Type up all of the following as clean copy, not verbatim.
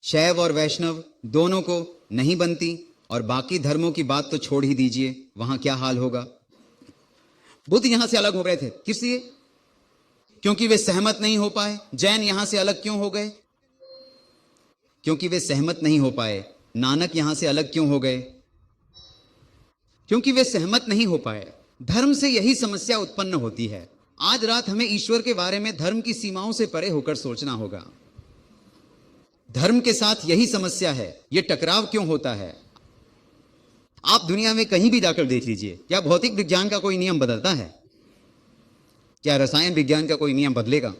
शैव और वैष्णव दोनों को नहीं बनती, और बाकी धर्मों की बात तो छोड़ ही दीजिए, वहां क्या हाल होगा। बुद्ध यहां से अलग हो गए थे, किस लिए? क्योंकि वे सहमत नहीं हो पाए। जैन यहां से अलग क्यों हो गए? क्योंकि वे सहमत नहीं हो पाए। नानक यहां से अलग क्यों हो गए? क्योंकि वे सहमत नहीं हो पाए। धर्म से यही समस्या उत्पन्न होती है। आज रात हमें ईश्वर के बारे में धर्म की सीमाओं से परे होकर सोचना होगा। धर्म के साथ यही समस्या है। यह टकराव क्यों होता है? आप दुनिया में कहीं भी जाकर देख लीजिए, क्या भौतिक विज्ञान का कोई नियम बदलता है? क्या रसायन विज्ञान का कोई नियम बदलेगा?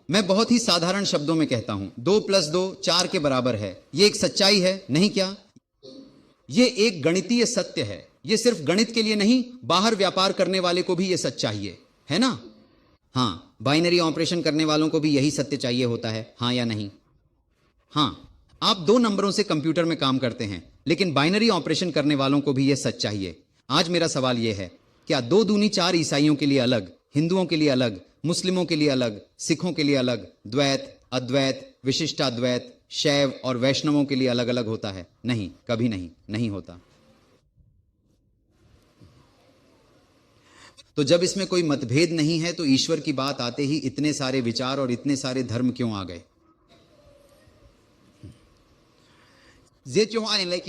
मैं बहुत ही साधारण शब्दों में कहता हूं, 2 + 2 4 के बराबर है। यह एक सच्चाई है, नहीं क्या? यह एक गणितीय सत्य है। यह सिर्फ गणित के लिए नहीं, बाहर व्यापार करने वाले को भी यह सच चाहिए, है ना? हां, बाइनरी ऑपरेशन करने वालों को भी यही सत्य चाहिए होता है, हां या नहीं? हां, आप 2 नंबरों से कंप्यूटर में काम करते हैं, लेकिन बाइनरी ऑपरेशन करने वालों को भी यह सच चाहिए। आज मेरा सवाल यह है, क्या 2 दूनी 4 ईसाइयों के लिए अलग, हिंदुओं के लिए अलग, मुस्लिमों के लिए अलग, सिखों के लिए अलग, द्वैत, अद्वैत, विशिष्टाद्वैत, शैव और वैष्णवों के लिए अलग अलग होता है? नहीं, कभी नहीं, नहीं होता। तो जब इसमें कोई मतभेद नहीं है, तो ईश्वर की बात आते ही इतने सारे विचार और इतने सारे धर्म क्यों आ गए? ये क्यों आए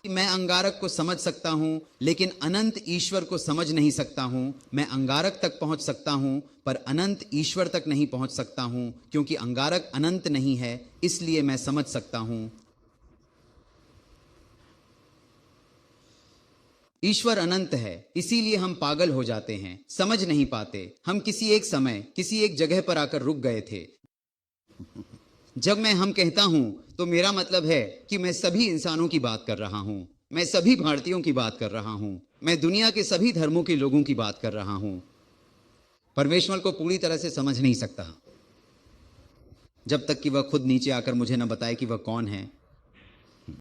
कि मैं अंगारक को समझ सकता हूं, लेकिन अनंत ईश्वर को समझ नहीं सकता हूं। मैं अंगारक तक पहुंच सकता हूं, पर अनंत ईश्वर तक नहीं पहुंच सकता हूं, क्योंकि अंगारक अनंत नहीं है, इसलिए मैं समझ सकता हूं। ईश्वर अनंत है, इसीलिए हम पागल हो जाते हैं, समझ नहीं पाते। हम किसी एक समय, किसी एक जगह पर आकर रुक गए थे। जब मैं हम कहता हूं, तो मेरा मतलब है कि मैं सभी इंसानों की बात कर रहा हूं, मैं सभी भारतीयों की बात कर रहा हूं, मैं दुनिया के सभी धर्मों के लोगों की बात कर रहा हूं। परमेश्वर को पूरी तरह से समझ नहीं सकता जब तक कि वह खुद नीचे आकर मुझे न बताए कि वह कौन है।